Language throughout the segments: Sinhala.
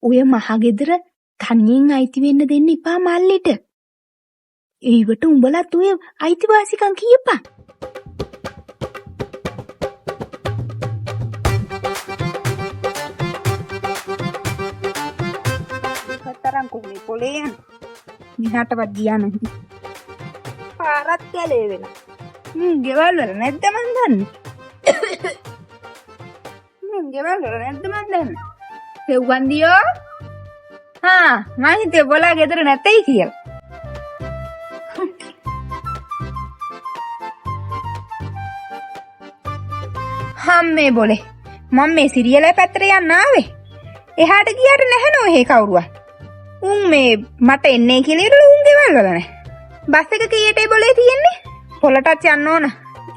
ඔය මහගෙදර තනියෙන් අයිති වෙන්න දෙන්න එපා මල්ලිට. ඒවට උඹලත් ඔය අයිතිවාසිකම් කියපන්. තරම් කොහේ පොලේ යන මිහාටවත් ගියා නැහැ. පාරත් කැලේ වෙලා. ගෙවල් වල නැද්ද මන් දන්නේ. ගෙවල් වල නැද්ද මන් දන්නේ. සෙව්වන්දියෝ. මම හිතුවේ බොලා ගෙදර නැතයි කියලා. හම්මේ බොලේ. මම මේ සිරියලේ පැත්තට යන්න ආවේ. එහාට ගියාට නැහැ නෝ එහෙ කවුරුවත්. උන් මේ මට එන්නේ කියලා ඉරලා උන් ගෙවල් වල නැහැ. බස් එක කීයටයි බොලේ තියෙන්නේ? පොලටත් යන්න ඕන.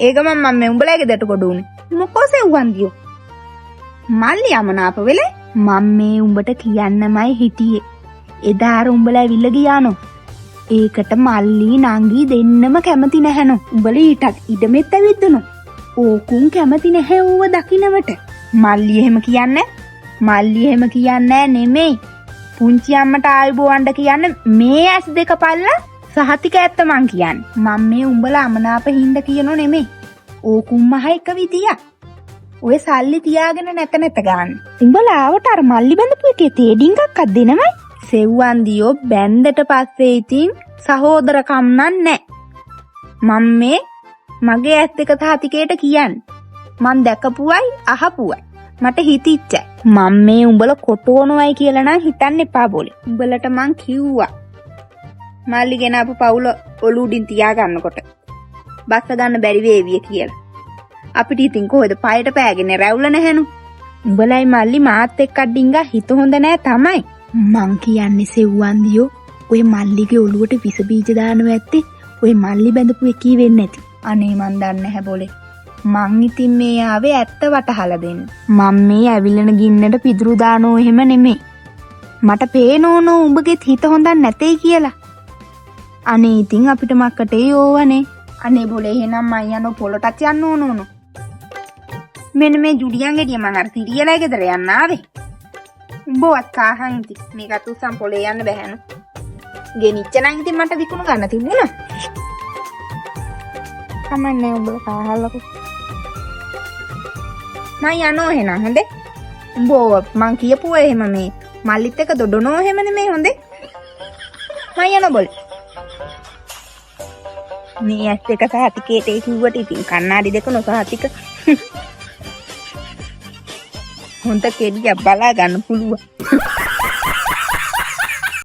ඒක මම මේ උඹලාගේ දට කොට උනේ. මොකෝ සෙව්වන්දියෝ. මල්ලි යමනාප වෙලේ මම මේ උඹට කියන්නමයි හිටියේ. එදා අර උඹලා ඇවිල්ලා ගියානෝ. ඒකට මල්ලි නංගි දෙන්නම කැමති නැහැනෝ. උඹලා ඊටත් ඉඩමෙත් ඇවිද්දනෝ. ඕකුන් කැමති නැහැ ඌව දකින්නවට. මල්ලි එහෙම කියන්නේ? මල්ලි එහෙම කියන්නේ නෙමෙයි. පුංචි අම්මට ආයුබෝවන්ඩ කියන්නේ මේ ඇස් දෙක පල්ලා සහතික ඇත්ත මං කියන්නේ. මම මේ උඹලා අමනාප හින්ද කියනෝ නෙමෙයි. ඕකුන් මහ එක විදියක්. ඔය සල්ලි තියාගෙන නැත ගන්න. උඹලා ආවට අර මල්ලි බඳපු එකේ තේ ඩිංගක්වත් දෙනවයි. සෙව්වන්දියෝ බැන්දට පස්සේ ඉතින් සහෝදරකම් නෑ. මම මේ මගේ ඇස් දෙක සහතිකයට කියන්නේ. මං දැකපුවයි අහපුවයි. මට හිතිච්චයි. මම මේ උඹලා කොටෝනවයි කියලා නම් හිතන්න එපා බෝලේ. උඹලට මං කිව්වා. මල්ලි ගෙනාපු පවුල ඔලුඩින් තියා ගන්නකොට බස්ස ගන්න බැරි වේවිය කියලා. අපිට ඉතින් කොහෙද පයට පෑගෙන රැවුල නැහැනු. උඹලයි මල්ලි මාත් එක්ක ඩිංගා හිත හොඳ නෑ තමයි. මං කියන්නේ සෙව්වන්දියෝ ඔය මල්ලිගේ ඔලුවට විස බීජ දානවා ඇත්තේ ඔය මල්ලි බඳපු එකී වෙන්නේ නැති. අනේ මන් දන්නේ නැහැ බෝලේ. මං ඉතින් මේ ආවේ ඇත්ත වටහලා දෙන්න. මම මේ ඇවිලෙන ගින්නට පිදුරු දානෝ එහෙම නෙමෙයි. මට පේනෝනෝ උඹගේ හිත හොඳක් නැtei කියලා. අනේ ඉතින් අපිට මක්කටේ ඕවනේ. අනේ බෝලේ එහෙනම් මං යන පොලටත් යන්න ඕනෝනෝ. මෙන්න මේ ජුඩියන් ගෙඩිය මං අර සිරියලයි ගෙදර යන්න ආවේ. උඹවත් කාහන් ඉතින් මේකට උස්සන් පොලේ යන්න බැහැනු. ගෙනිච්ච නම් ඉතින් මට විකුණු ගන්න තිබුණා. කමන්නේ උඹ කාහලකෝ. මං යනෝ එහෙනම් හොඳේ. උඹ මං කියපුවා එහෙම මේ මල්ලිත් එක දොඩනෝ එහෙම නෙමෙයි හොඳේ. මං යනවා බොල්. මේ ඇස් එක සහතිකේට කිව්වට ඉතින් කන්නාඩි දෙක නොසහතික. හොඳ කෙඩියක් බලා ගන්න පුළුවන්.